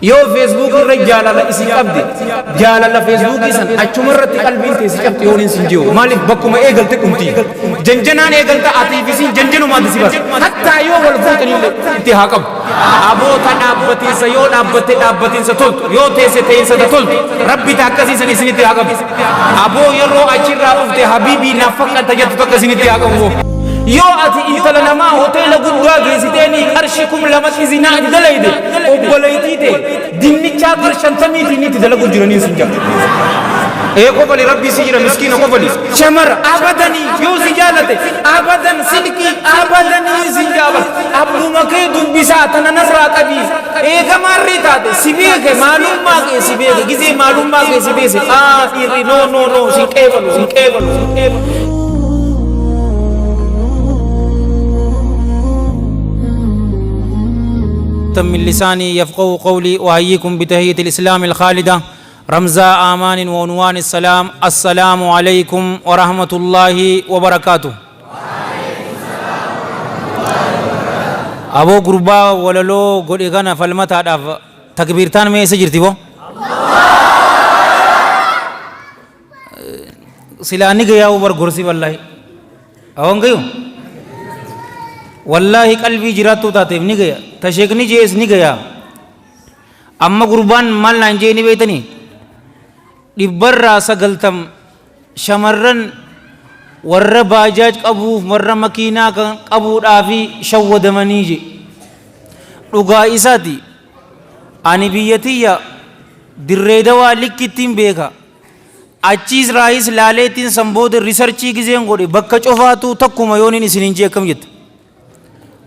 يو فيسبوك الرجال على اسي قبدي جال على فيسبوك يسن اچمرت قلبي تي سكبت يونين سنجيو مالك بكم ايغلت كنتي جنجنان ايغلت اتي بيسي جنجنو ما دسي بس حتى يو والفوتني انتهاكم ابو تنابتي سيو دابتين ستول يو تيسي ستول ربي تاكسي سني سني انتهاكم ابو يرو اچرا افته حبيبي نفقت تجد تكسي انتهاكم يو اتي انتلا نما هوتيل غدوا غيسيتني ارشكم لما زنا دليد وبليتي ديني چاكر شنتمي ديني تدلغ جرني سنجا ايكو بلي ربي سيجرا مسكين کو بلي شمر ابدني يو زجالته ابدن سلكي ابدن زنجابل ابو مكي دبسا تننرا قبي ايك ماريتا سيبيك معلوم ما کے سيبيك گزي معلوم ما کے سيبي سے نو سينكيبل من لساني يفقهوا قولي وأحييكم بتحية الإسلام الخالدة رمزا آمان وعنوان السلام السلام عليكم ورحمة الله وبركاته أبو قربا وللو قل إغانا فالمتا داف تكبيرتان میں ایسے جرتی وہ سلانی گیا اوبر گرسی واللہ اوان گئیو والله قلبي جراتو تاتيف ني گيا تشيكني جيس ني گيا اما قربان مال نانجي ني بيتني دبر راس غلتم شمرن ور باجاج قبو مر مكينا قبو دافي شود منيجي دغا اساتي اني بيتيا دريدوا لكتين بيكا اچيز رايس لاليتين سمبود ريسرچي گزين گودي بك چوفاتو تكوما يوني سينجي كم جت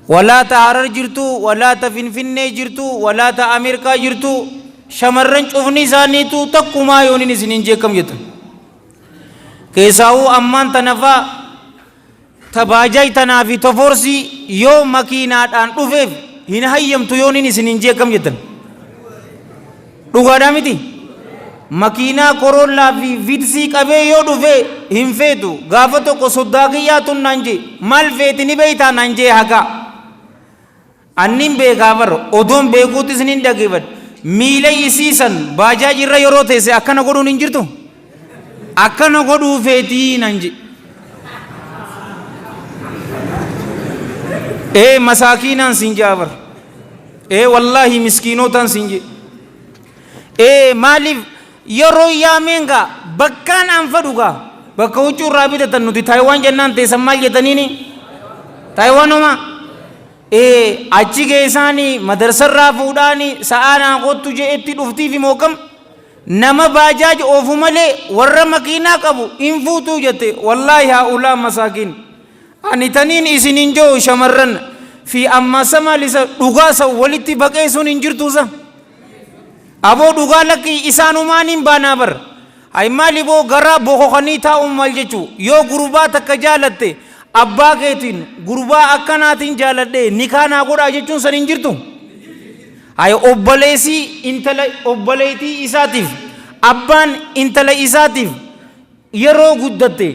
ولا تعرر جرتو ولا تفنفن جرتو ولا تأمريكا جرتو شمرن چوفني زانيتو تكوما يوني سننجي كم جت كيساو أمان تنفا تباجاي تنافي تفورسي يو مكينات أن تفيف هنا هيم تو يوني سننجي كم جتن دوغادا ميتي مكينا كورولا في فيدسي كبه يو دفه هم فيتو غافتو کو صداقياتو نانجي مال فيتني بيتا نانجي حقا अन्निम बेगावर ओदों बेगूती से निंदा गिवट मीले इसी सन बाजा जिर्रा योरोते से अक्का नगोडू निंजिरतो अक्का नगोडू फेती नंजी ए मसाकीना सिंजावर ए वल्लाही मिस्कीनो तन सिंजे ए मालिफ योरो यामेंगा बक्कान अंफडुगा बक्कौचू राबिता तन्नुती ताइवान जन्नान ते सम्माल जतनीनी ताइवानो मा achi geessani madrasarraa fuudhaani sa'aanaa qottu je'etti dhuftii fi mookam nama baajaaj oofu malee warra makiinaa qabu hin fuutuu jette wallaahi haa'ulaa masaakiin ani taniin isinin joo shamarran fi amma samalisa dhugaasa walitti baqeessuun hin jirtuusa aboo dhugaa lakkii isaanumaan hin baanaa bar haymaali boo garaa boqoqanii taa'uun maal jechuu yoo gurbaa takka jaalatte abbaa keetiin gurbaa akkanaatiin jaaladhe nikaanaa godhaa jechuun san hin jirtu hay obboleessi intala obboleetii isaatiif abbaan intala isaatiif yeroo guddatte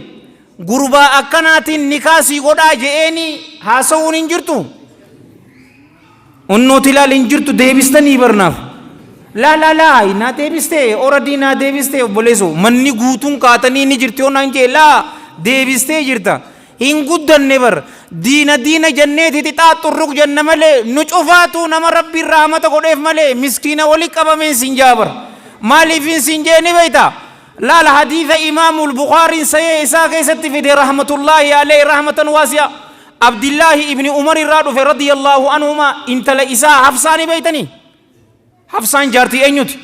gurbaa akkanaatiin nikaasii godhaa je'eeni haasa'uun hin jirtu unnooti ilaal hin jirtu deebistanii barnaaf laa naa deebiste oradii naa deebiste obboleessu manni guutuun kaatanii ni jirti yoo naan jee laa deebistee jirta in guddanne bar diina janneeti xixaaxurruq janna malee nu cufaatu nama rabbi rahmata godheef malee miskiina wali qabameen sinjaabar maaliifin sinjeeni beeyta laal hadiisa imaamul bukhaariin sayee isaa keessatti fide rahmatullaahi alayhi rahmatan waasi'a abdillaahi ibni umar irraa dhufe radiyallaahu anhuma intala isaa hafsaani beeytanii hafsaan jaartii eenyuti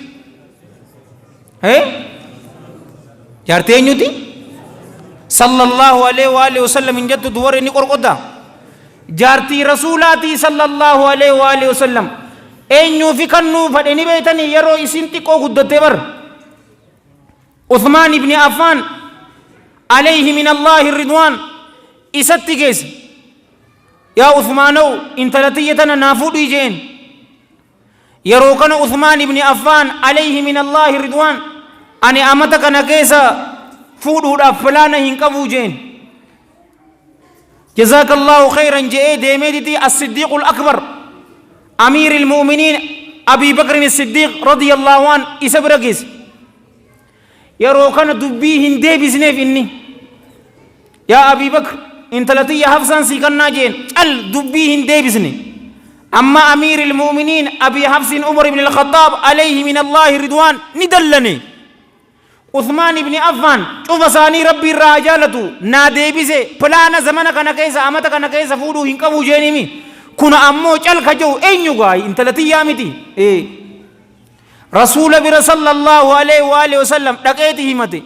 jaartii eenyuti صلى الله عليه وآله وسلم إن جدت دورني قرقدا جارتي رسولاتي صلى الله عليه وآله وسلم أين يوفقنو فدني بيتني يرو إسنتي كو قدت بر عثمان بن عفان عليه من الله الرضوان إستي كيس يا عثمانو إنت لتيتنا نافود إيجين يرو كان عثمان بن عفان عليه من الله الرضوان أني أمتك نكيسا فودو فلانا هنكبو جين جزاك الله خيرا جئ ديميدتي الصديق الأكبر أمير المؤمنين أبي بكر الصديق رضي الله عنه إسبرقيس يرو كان دبي هندي بزنيف إني يا أبي بكر انت لتي حفصا سيكنا جين دبي هندي بزني أما أمير المؤمنين أبي حفص عمر بن الخطاب عليه من الله رضوان ندلني عثمان بن عفان شوف ثاني ربي الرجالة نادي بيزه فلانا زمانا كنا كيسا أمتا كنا كيسا فودو هنكبو جينيمي كنا أمو چل خجو أينيو غاي انت لتي يامتي رسول بر صلى الله عليه وآله وسلم دقيتي همتي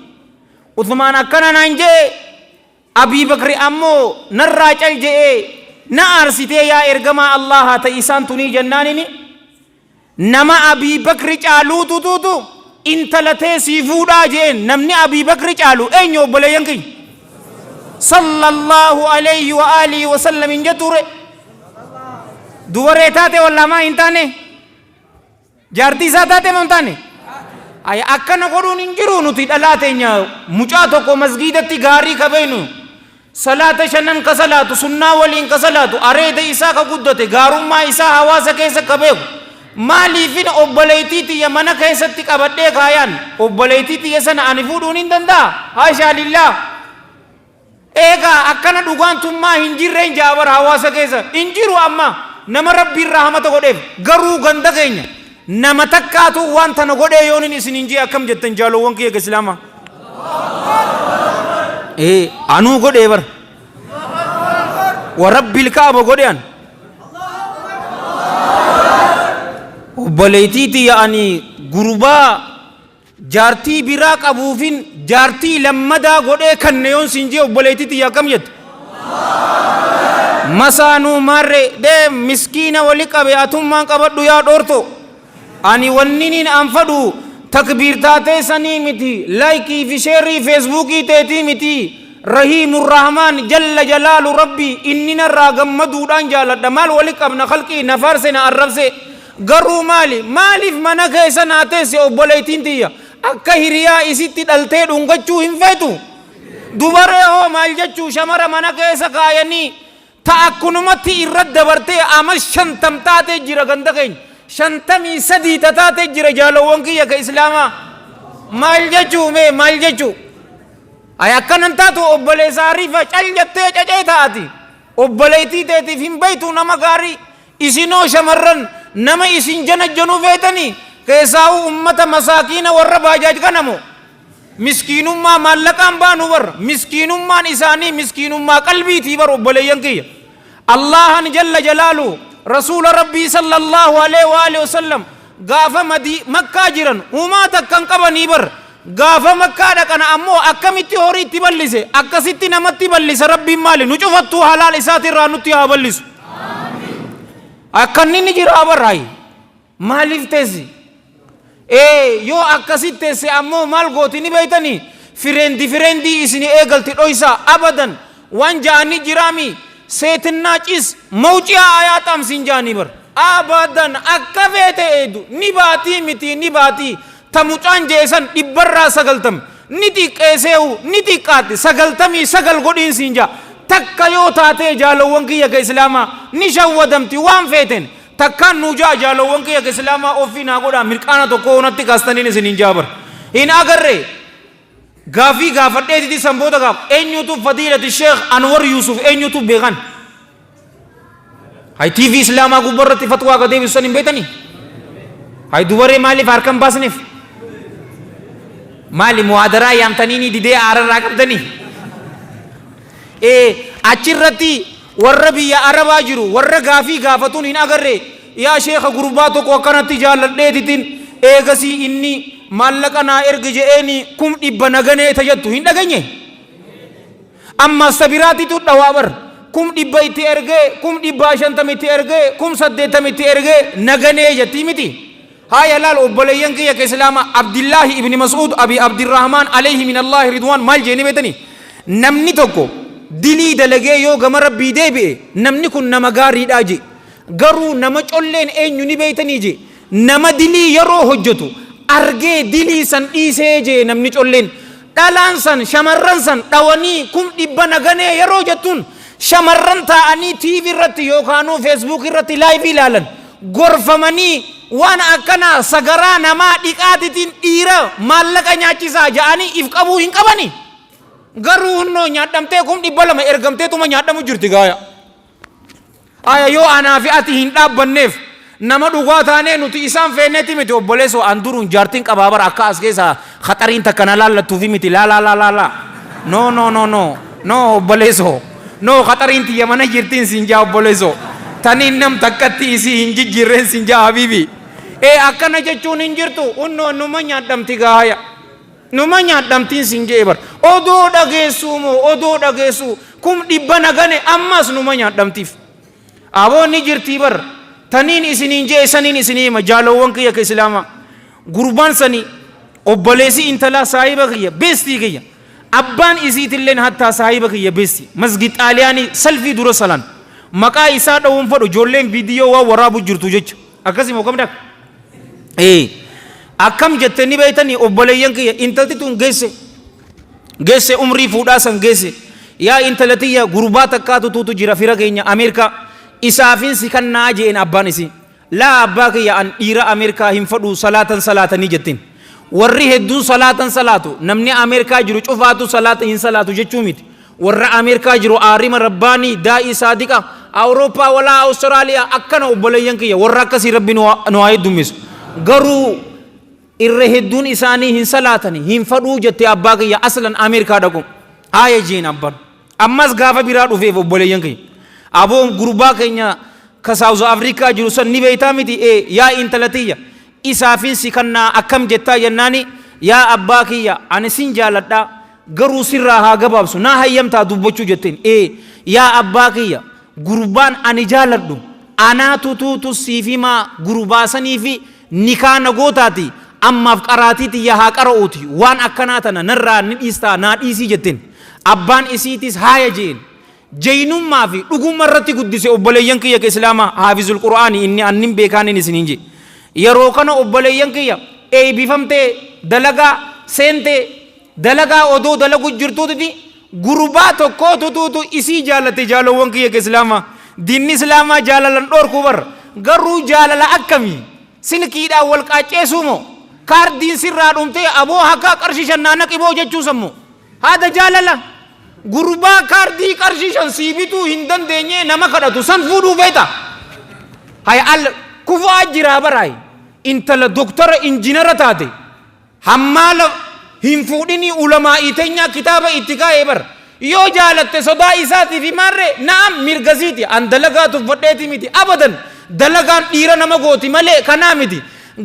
عثمان أكنا نانجي أبي بكر أمو نرى چل جي نارسيتي يا إرغما الله تيسان تني جنانيني نما أبي بكر چالو تو انت لتي سيفودا جين نمني أبي بكر چالو أينيو بلينكي صلى الله عليه وآله وسلم انجتور دوباره تاته والله ما انتاني جارتي ساتاته مونتاني ay akkana godhuun hin jiru nuti dhalaateenya mucaa tokko masgiidatti gaarii kabeenu salaata shanan ka salaatu sunnaa waliin ka salaatu areeda isaa ka guddate gaarummaa isaa hawaasa keessa kabeeku maaliifin obboleeytiiti ya mana keessatti qabadhee kaayaan obboleeytiiti ya sana ani fuudhuun hin danda'a haashaa lillaa eegaa akkana dhugaantummaa hin jirreen jaabar hawaasa keessa hin jiru amma nama rabbiin rahmata godheef garuu ganda keenya nama takkaatu wanta na godhee yoonin isin injii akkam jettan jaalowwan kiyya ga islaama anuu godhee bar wa rabbil kaaba godhean obboleeytiiti yaa'anii gurbaa jaartii biraa qabuufin jaartii lammadaa godhee kanne yoon sinjii obboleeytiiti akkam jette masaanuu maarre dee miskiina wali qabe atummaan qabadhu yaa dhoorto ani wanninin anfadu takbir taate sani miti laiki fi share facebook teeti miti rahimur rahman jalla jalalu rabbi innina ragamadu dan jaladda mal wali qabna khalqi nafarsena arrabse garu malif mana keessa naate se obboleeytiin tiya akka hiriyaa isitti dhalte dhungachu hin feetu dubare ho mal jechu shamara mana keessa kaayani ta akkunumatti irra dabarte amal shantam taate jira ganda keenya shantami sadi tatate jira jaalowwan kiyya ka islaama maal jechuu ay akkanan taatu obboleessa ariifa cal jettee cacee taati obboleeytii teetiif hin beeytu nama gaarii isinoo shamarran nama isin janajjanuu feetanii keessaa'u ummata masaakiina warra baajaaj kanamo miskiinummaa maallaqaan baanu bar miskiinummaan isaanii miskiinummaa qalbiitii bar obboleeyyan kiyya allahan jalla jalaalu رسول ربي صلى الله عليه وآله وسلم غافا مكة جيران وما تكن قبني بر غافا مكة دكنا أمو أكمتي هوري تبلسه أكسيتي نمت تبلسه ربي مالي نشوفتو حلال إساتي رانوتي هابلسه أكني نجير أبراي مالف تزي يو أكسيتي سي أمو مال غوتي نبيتني فرندي إسني إيغل تلويسا أبدا وانجاني جرامي سيتنا چیز موچیا آیاتام سنجانی بر آبادن اکفیت ایدو نباتی متی نباتی تموچان جیسن ابر را سگلتم نتی کیسے ہو نتی کاتی سگلتمی سگل گوڑین سنجا تکا یو تاتے جالوون کیا کہ اسلاما نشودمتی وان فیتن تکا نوجا جالوون کیا کہ اسلاما اوفینا گوڑا مرکانا تو کونتی کاستنین سنجا بر ان اگر رے غافي غافدے دي سمبودا غاف اينيوتو فضيلة الشيخ انور يوسف اينيوتو بيغان هاي تي في اسلاما غبرت فتوى غدي بسنين بيتني هاي دوباره مالي فاركم باسنف مالي محاضرة يامتنيني دي ار راكبدني اچرتي وربي يا عربا جرو ور غافي غافتون ان اگر يا شيخ غرباتو کو كنتي جالدے ديتين ايغسي اني مالکنا ارگجے اینی کم ڈبا نگنے تجدو ہی نگنے اما سبیراتی تو دوابر کم ڈبا ایتی ارگے کم ڈبا شنتم ایتی ارگے کم صدیتم ایتی ارگے نگنے جتی میتی ہائی حلال ابلیین کی یک اسلام عبداللہ ابن مسعود ابی عبد الرحمن علیہ من اللہ رضوان مال جینے بیتنی نمنی تو کو دلی دلگے یو گم ربی دے بے نمنی کن نمگاری ڈاجی گرو نمچولین اینیو نی بیتنی جی نم دلی یرو حجتو arge dili san dhiisee je namni colleen dhalaan san shamarran san dhawanii kum dhibba naganee yeroo jettuun shamarran taa'anii TV irratti yookaanuu Facebook irratti live ilaalan gorfamanii waan akkana sagaraa namaa dhiqaatitiin dhiira maallaqa nyaachisaa ja'anii if qabuu hin qabani. Garuu hunnoo nyaadhamtee kun 200 ergamteetuma nyaadhamu jirti gaaya. Aya yoo anaa fi ati hin dhaabbanneef nama dhugaa taanee nuti isaan feenneeti miti obboleessoo an duruun jaartiin qabaabara akka as keessa khaxariin takka na laallattuufi miti laa. No obboleessoo. No khaxariin tiyya mana jirtiin sinjaa obboleessoo. Taniin nam takkatti isii hin jijjiirreen sinjaa habiibi. Akkana jechuun hin jirtu hunnoo numa nyaadhamti gaaya. Numa nyaadhamtiin sinjee bar. Odoo dhageessuu kum 100 nagane ammas numa nyaadhamtiif. Aboonni jirtii bar. Taniin isiniin jee saniin isinii hima jaalowwan kiyya ka islaama. Gurbaan sanii obboleessi intalaa saahiba kiyya beestii kiyya. Abbaan isiitilleen hattaa saahiba kiyya beestii. Masgid xaaliyaanii salfii dura salan. Maqaa isaa dhawuun fadhu ijoolleen viidiyoo waa waraabu jirtu jecha. Akkasii moo kam dak? Akkam jettanii beeytanii obboleeyyan kiyya intalti tun geesse umrii fuudhaa san geesse. Yaa intalatiyya gurbaa takkaatu tuutu jira fira keenya Ameerikaa. Isaafin si kan naa jeen abbaan isii laa abbaa kiyya an dhiira Ameerikaa hin fadhu salaatanii jettiin. Warri hedduun salaatu namni Ameerikaa jiru cufaatu hin salaatu jechuu miti. Warra Ameerikaa jiru aarima rabbaanii daa'ii saadiqa Awurooppaa walaa Awustiraaliyaa akkana obboleeyyan kiyya warra akkasii rabbi nu haa heddummisu. Garuu irra hedduun isaanii hin salaatanii hin fadhuu jettee abbaa kiyya aslan Ameerikaa dhaqu haaya jeen abbaan. Ammas gaafa biraa dhufeef obboleeyyan kiyya. Aboon gurbaa keenya ka South Africa jiru san ni beeytaa miti yaa intalatiyya isaafin si kannaa akkam jettaa jennaani yaa abbaa kiyya ani sin jaaladhaa garuu sirraa haa gabaabsu naa hayyamtaa dubbachuu jetteen yaa abbaa kiyya gurbaan ani jaaladhu anaatu tuutu siifimaa gurbaasanii fi nikaa nagootaati ammaaf qaraatiiti yaa haa qara'uuti waan akkanaa tana narraa ni dhiistaa naa dhiisii jetteen abbaan isiitis haaya jeen. Jaynummaa fi dhugummaa irratti guddise obboleeyyan kiyya ka islaamaa haafizul qur'aanii inni annin beekaanin isiniin je. Yeroo kana obboleeyyan kiyya eebbifamtee dalagaa seentee dalagaa odoo dalagu jirtuuti gurbaa tokkootu tuutu isii jaalatte jaalowwan kiyya ka islaamaa. Diinni islaamaa jaalalan dhoorkuu bar garuu jaalala akkamii silkiidhaan wal qaacceessuu moo kaardiin sirraa dhumtee aboo hakkaa qarshishan naannaqiboo jechuu sammoo haada jaalala. Gurbaa kaardii qarshishan siibituu hin dandeenye nama kadhatu san fuudhuu beeta. Hay al kufaa jiraa baraay intala doktora injinara taate hammaala hin fuudhinii ulamaa iteenyaa kitaaba itti kaa'ee bar yoo jaalatte sodaa isaatiif himaarree naam mirgasiiti an dalagaatuuf fadheeti miti abadan dalagaan dhiira nama gooti malee kanaa miti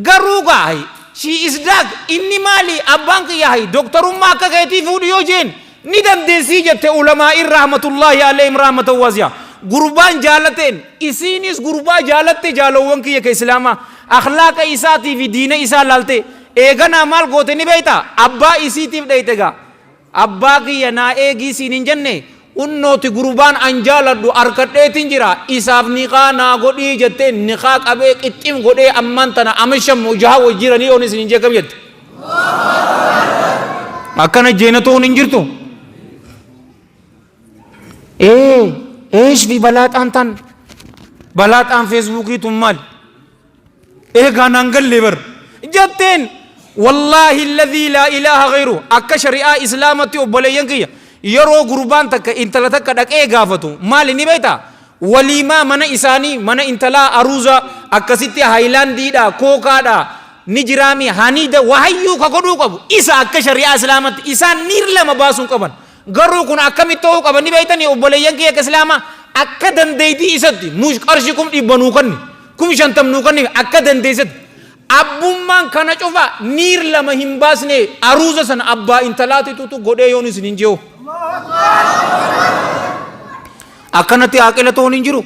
garuu gaay she is dark inni maali abbaan kiyya hay doktorummaa akka keetii fuudhu yoo jeen ni dandeessii jette ulamaa'iin rahmatullahi alayhim rahmatan wasi'a gurbaan jaalateen isiinis gurbaa jaalatte jaalowwan kiyya ka islaamaa akhlaaqa isaatii fi diina isaa laalte eeganaa maal goote ni beeyta abbaa isiitiif dheyte gaa abbaa kiyya naa eegii siin hin jenne unnooti gurbaan an jaaladhu arkadheetin jira isaaf niqaa naa godhii jetteen niqaa qabee qixxim godhee amman tana amishammu jaha wajjiranii oon isin hin jeekam jette akkana jeenatoon hin jirtu. ايش في بلاد انتن بلاد ان فيسبوكي تمال كان انقل لبر جتين والله الذي لا اله غيره اك شريعه اسلامتي وبلينكيه يرو قربان تك انتلا تك دك غافتو مال ني بيتا وليما من اساني من انتلا اروزا اكسيتي هايلاندي دا كوكا دا نجرامي هانيدا وهيو كقدو قبو اسا اك شريعه اسلامت اسان نير لما باسون قبن garuu kun akkamitti qaban ni beeytanii obboleeyyan kiyya islaamaa akka dandeetii isatti nuus qarshii kum dhibbanuu kanni kum shantamnuu kanni akka dandeessatti abbummaan kana cufa niir lama hin baasne aruuza sana abbaa intalaatitutu godhee yoon isin hin jeewu akkanatti aqila toon hin jiru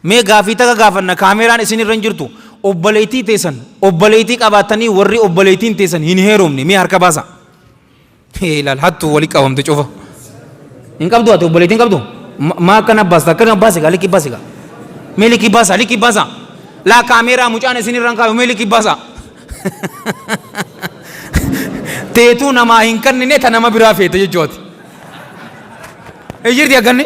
mee gaafii taka gaafanna kaameraan isin irra hin jirtu obboleetii teessan obboleetii qabaatanii warri obboleetiin teessan hin heerumne mee harka baasa. Ilal hattu wali qabamte cufa hin qabdu ati obboleetiin qabdu maa akkana baasta akkana baasiga liki baasiga mee liki baasa laa kaameeraa mucaan isin irraan kaayu mee liki baasa teetuu namaa hin kannine ta nama biraa feete jechuuti jirti agganni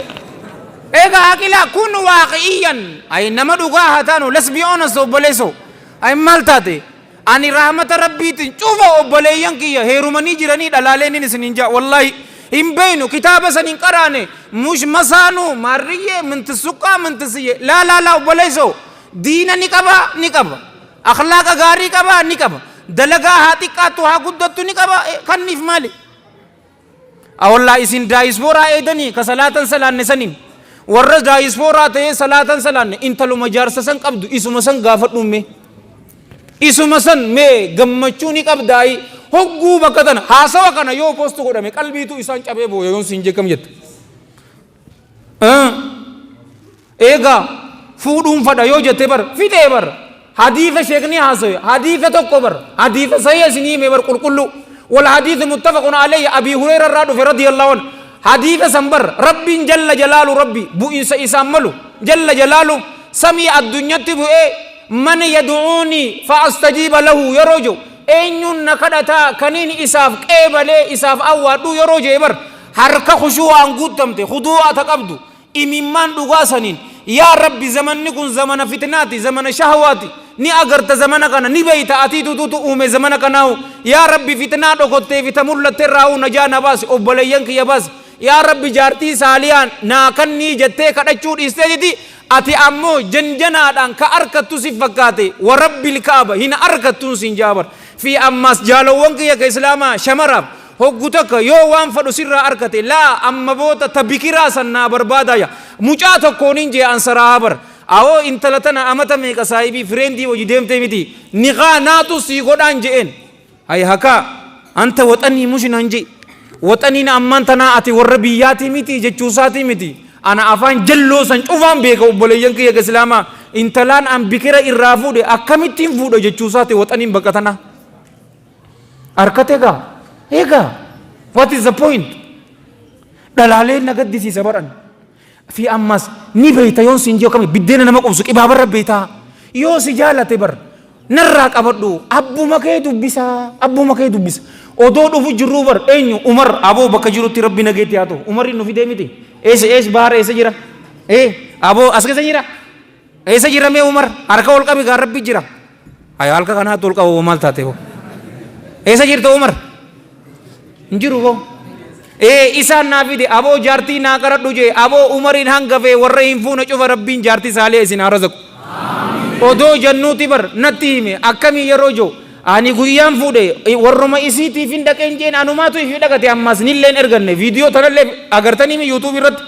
eega haqila kun waaqiyan ay nama dhugaa haa taanu let's be honest obboleesso ay maal taate ani rahmata rabbiitiin cufa obboleeyyan kiyya heerumanii jiranii dhalaaleenin isinin jaa wallahi hin beeynu kitaaba san hin qaraane mush masaanu maarriyyee mintissuqqaa mintisiyye laa obboleesso diina ni qaba akhlaaqa gaarii qaba ni qaba dalagaa haa xiqqaattu haa guddattu ni qaba kanniif maali awallaa isin daayisbooraa eedanii ka salaatan salaanne saniin warra daayisbooraa ta'ee salaatan salaanne intaluma jaarsa san qabdu isuma san gaafadhumme isuma san mee gammachuu ni qabdaayi hogguu bakka tana haasawa kana yoo postu godhame qalbiitu isaan cabee booya yoon siin jekkam jette eegaa fuudhuun fadha yoo jette bar fidee bar hadiisa sheekni haasawe hadiisa tokko bar hadiisa sahih isinii mee bar qulqullu wal hadiisa muttafaqun alayhi abi hurayra irraa dhufe radiyallahu anhu hadiisa sanbar rabbiin jalla jalaalu rabbi bu'insa isaan malu jalla jalaalu samii addunyatti bu'ee man yad'uuni fa astajiba lahu yeroo jiru eenyuun na kadhataa kaniin isaaf qeebalee isaaf awwaadhu yeroo jee bar harka khushuu'aan guutamte khuduu'a ta qabdu imimmaan dhugaa saniin yaa rabbi zamanni kun zamana fitnaati zamana shahwaati ni agarta zamana kana ni beeyta atii tututu uume zamana kanaahu yaa rabbi fitnaa dhokottee fita mul'atte irraa najaa na baasi obboleeyyan kiyya baasi yaa rabbi jaartii saaliyaan naa kannii jettee kadhachuu dhiisteetiti ati ammoo janjanaadhaan ka arkattu si fakkaate wa rabbil kaaba hin arkattuun sin jaabar fi ammas jaalowwan kiyya ka islaamaa shamaraaf hoggu takka yoo waan fadhu sirraa arkate laa amma boota tabikiraa sannaa barbaadaya mucaa tokkoonin jee ansaraa bar awoo intala tana amata meeqa saahibii fireendii wajji deemtee miti niqaa naatu sii godhaan je'een hay hakaa anta waxanii mushinan je waxaniin ammaan tanaa ati warra biyyaatii miti jechuusaatii miti ana afaan jalloo san cufaan beeka obboleeyyan kiyya ka islaamaa intalaan an bikira irraa fuudhe akkamittiin fuudha jechuusaati waxaniin baqatana arkate gaa eega what is the point dhalaalee nagaddisiisa baran fi ammas ni beeyta yoon siin jee kami biddeena nama qubsu qibaabarra beeytaa yoo si jaalate bar narraa qabadhu abbuma kee dubbisa odoo dhufu jirruu bar eenyu umar aboo bakka jirutti rabbi nageetti haa ta'u umarri nu fidee miti baara eessa jira aboo as keessa jira eessa jira mee umar harka ol qabi gaa rabbi jira ayo halka kanaatti ol qabu maal taate hoo eessa jirta umar njiru hoo isaan naa fide aboo jaartii naa qaradhu jee aboo umariin hangafee warra hin fuune cufa rabbiin jaartii saalee isin haa razaqu odoo jannuuti bar natti hime akkamii yeroo joo ani guyyaan fuudhe warruma isiitiif hin dhaqeen jeen anumaatu ifi dhaqate ammas nilleen erganne viidiyoo tanallee agartanii yuutuub irratti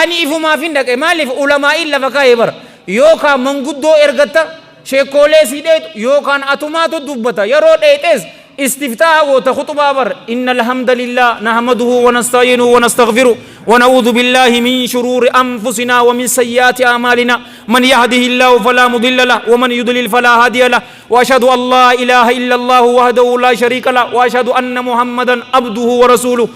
ani ifumaaf hin dhaqe maaliif ulamaa'iin lafa kaa'ee bara yookaan manguddoo ergatta sheekoolee si dheetu yookaan atumaatu dubbata yeroo dheexees استفتاء وتخطب بر إن الحمد لله نحمده ونستعينه ونستغفره ونعوذ بالله من شرور أنفسنا ومن سيئات أعمالنا من يهده الله فلا مضل له ومن يضلل فلا هادي له وأشهد أن لا إله إلا الله وحده لا شريك له وأشهد أن محمدا عبده ورسوله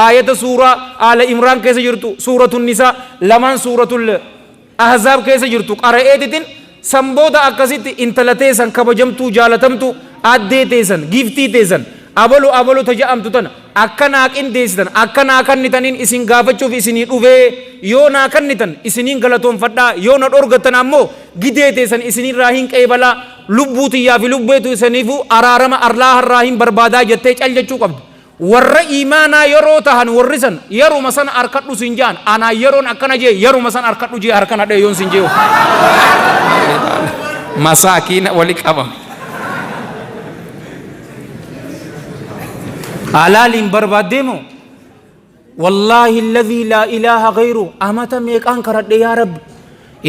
آية سورة آل عمران كيف جرتو سورة النساء لمن سورة الأحزاب كيف جرتو قرأت سنبودا أكسيت انتلتيسن كبجمتو جالتمتو addee teessan giftii teessan abalu taja'amtu tana akkana qindeessitan akkana kannitaniin isin gaafachuuf isinii dhufee yoo naa kannitan isiniin galatoonfadhaa yoo na dhorgattan ammoo gidee teessan isinirraa hin qeebalaa lubbuu tiyyaa fi lubbeetu isaniifu araarama arlaa harraa hin barbaadaa jettee caljachuu qabdu warra iimaanaa yeroo tahan warri san yeruma san arkadhu sin jaan anaa yeroon akkana jee yeruma san arkadhu jee harkana dhee yoon sin jee masaakiina wali qabam حلال بربادمو والله الذي لا إله غيره أمتى ميقان كرد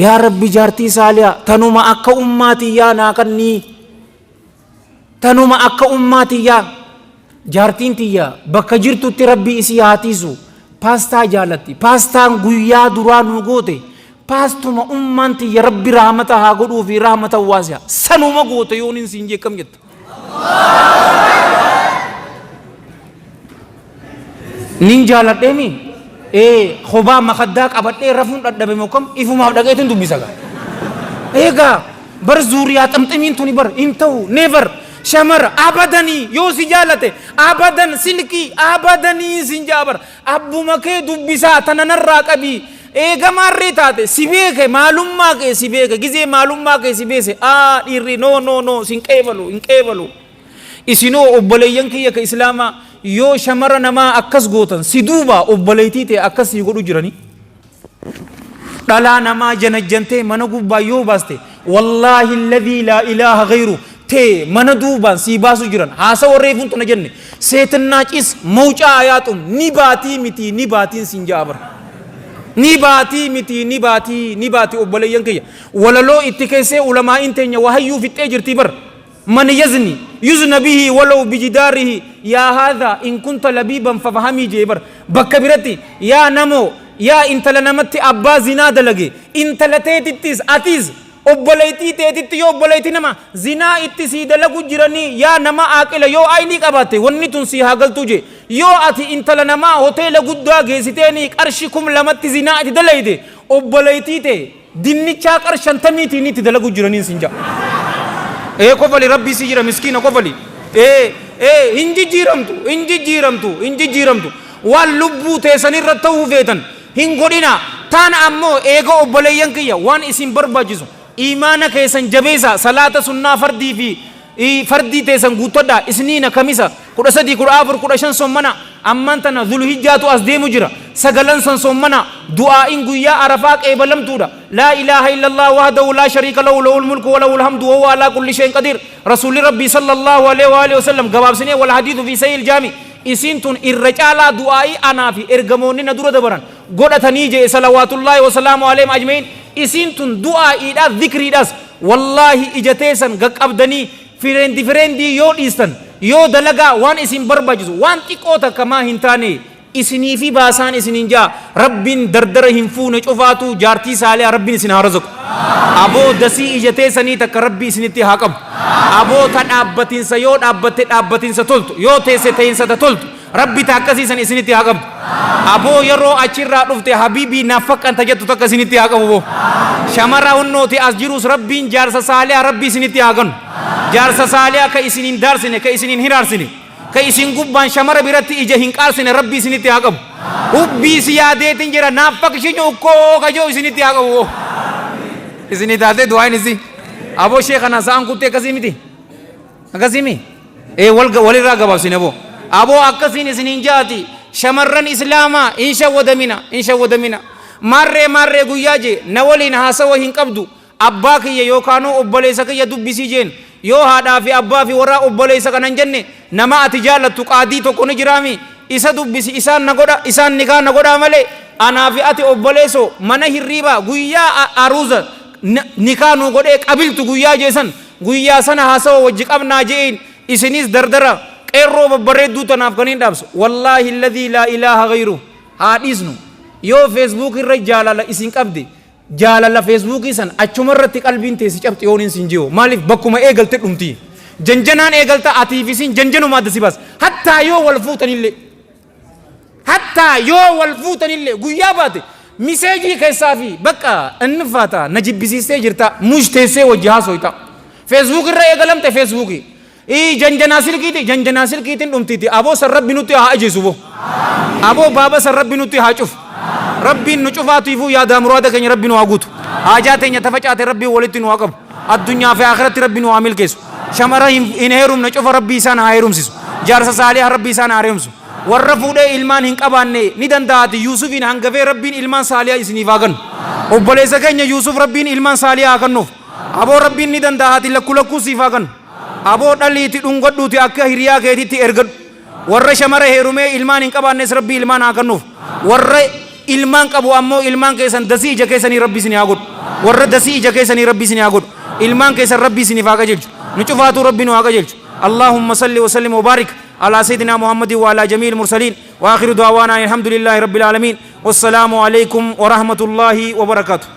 يا رب جارتي ساليا تنوما أكا أماتي يا ناكني تنوما أكا أماتي يا جارتين تيا بكا جرتو تربي إسياتيسو باستا جالتي باستا غويا درانو غوتي باستو ما أمانتي يا رب رحمتها قدو في رحمة واسعة سنوما غوتي يونين سنجي كم جت ninjala demi khoba makhadak abate rafun daddabe mokam ifuma dagaten dubisaga ega bar zuriya tamtimin tuni bar intau never shamar abadani yo sijalate abadan silki abadani sinjabar abbu make dubisa tananarra qabi eega maarree taate si beeke maalummaa kee si beeke gizee maalummaa kee si beese dhiirri no sin qeebalu isinoo obboleeyyan kiyya ka islaamaa yoo shamara namaa akkas gootan si duuba obboleeytii ta'e akkasii godhu jiranii dhalaa namaa janajjantee mana gubbaa yoo baaste wallaahi alladhii laa ilaaha ghayru tee mana duubaan sii baasu jiran haasa warreefuun tana jenne seetannaa cis mawcaa ayaaxum ni baatiin sin jaabar ni baatii obboleeyyan kiyya walaloo itti keessee ulamaa'iin teenya wahayyuu fixxee jirtii bar من يزن به ولو بجداره يا هذا إن كنت لبيبا ففهمي جيبر بكبرتي يا نمو يا انت لنمت أبا زنا دلقي انت لتيتتيز أتيز أبوليتي تيتتي يو أبوليتي نما زنا اتسي دلقو جراني يا نما آكلا يو آيني قباتي وني تنسي هاقل تجي يو أتي انت لنما هوتيل قدوا جيسيتيني أرشيكم لمت زنا اتدلقي أبوليتي تي ديني چاك أرشانتمي تيني تدلقو جراني سنجا kofali rabbi si jira miskina kofali hinji jiramtu waan lubbuu teessanirra ta'uu feetan hin godhina taan ammoo eega obboleeyyan kiyya waan isin barbaachisu imaana keessan jabeessa salaata sunnaa fardii fi fardii teessan guuttadha isniina kamisa 13 14 15 sommana amman tana dhulhijjaatu as deemu jira sagalan san sommana du'aa'in guyyaa arafaa qeebalamtuudha laa ilaaha illallah wahdahu laa shariika lahu lahul mulku wa lahul hamdu wa huwa alaa kulli shay'in qadiir rasuuli rabbii sallallahu alaihi wa alihi wasallam gabaabsinee wal hadiithu fi sayyil jaami isin tun irra caalaa du'aa'ii anaa fi ergamoonni na dura dabaran godhatanii jee salawaatullaahi wa salaamu alaihim ajma'iin isin tun du'aa'iidhaas dhikriidhaas wallaahi ijateessan gaqqabdanii fireendii yoo dhiistan yoo dalagaa waan isin barbaachisu waan xiqqoo takka maa hin taane isinii fi baasaan isinin jaa rabbiin dardara hin fuune cufaatu jaartii saaliyaa rabbiin isin haa razaqu aboo dasii ijateessanii takka rabbii isinitti haa qabu aboo ta dhaabbatinsa yoo dhaabbatte dhaabbatinsa toltu yoo teesse teeyinsa ta toltu rabbi ta akkasiisan isinitti haa qabdu aboo yeroo achirraa dhufte habiibii naaf faqqanta jettu takka isinitti haa qabu boo shamara hunnooti as jirus rabbiin jaarsa saaliyaa rabbii isinitti haa gannu jaarsa saaliyaa ka isinin daarsine ka isinin hiraarsine ka isin gubbaan shamara biratti ija hin qaarsine rabbii isinitti haa qabu hubbii si yaadeetin jira naaf faqqishinyu ukkoo kajoo isinitti haa qabu isini taate du'aan isi aboo sheekana sa'an kuttee akkasii miti akkasii walirraa gabaabsine boo aboo akkasiin isinin jaati shamarran islaamaa in shawwadamina marree guyyaa jee na waliin haasawa hin qabdu abbaa kiyya yookaanoo obboleessa kiyya dubbisii jeen yoo haadhaa fi abbaa fi warraa obboleessa kanan jenne nama ati jaallattu qaadii tokko ni jiraami isa dubbisi isaan nikaa na godhaa malee anaa fi ati obboleesso mana hirriibaa guyyaa aruuza nikaa nu godhee qabiltu guyyaa jeesan guyyaa sana haasawa wajji qabnaa je'een isinis dardara qeerroo babbareedduu tanaaf kan hin dhaabsu wallaahi alladhii laa ilaaha ghayru haa dhiisnu yoo feesbuuk irra jaalala isin qabde jaalala feesbuukii san achuma irratti qalbiin teessi cabxi yoon hin jiru maaliif bakkuma eegalte dhumti janjanaan eegalta atiif isin janjanuma adda si baas hattaa yoo wal fuutanillee guyyaa baate miseejii keessaa fi bakka inni faata na jibbisiistee jirta mujteessee wajji haasoyta feesbuuk irra eegalamte feesbuukii janjanaa silkiitiin dhumtiiti aboo san rabbi nutti haa ajeesu boo aboo baaba san rabbi nutti haa cufu rabbiin nu cufaatiifuu yaadaa muraada keenya rabbi nu haa guutu haajaa teenya tafacaate rabbii walitti nu haa qabu addunyaa fi akhiratti rabbi nu haa milkeessu shamara hin heerumne cufa rabbii isaan haa heerumsisu jaarsa saalihaa rabbii isaan haa heerumsu warra fuudhee ilmaan hin qabaanne ni danda'ati yuusufiin hangafee rabbiin ilmaan saalihaa isiniif haa kennu obboleessa keenya yuusuf rabbiin ilmaan saalihaa haa kennuuf aboo rabbiin ni danda'ati lakkuu siif haa kennu aboo dhaliiti dhungadhuuti akka hiriyaa keetitti ergadhu warra shamara heerumee ilmaan hin qabaannes rabbii ilmaan haa kennuuf warra ilmaan qabu ammoo ilmaan keessan dasii ija keessanii rabbi isin haa godhu warra dasii ija keessanii rabbi isin haa godhu ilmaan keessan rabbi isin haa qajeelchu nu cufaatu rabbi nu haa qajeelchu اللهم صل وسلم وبارك على سيدنا محمد وعلى جميع المرسلين واخر دعوانا الحمد لله رب العالمين والسلام عليكم ورحمة الله وبركاته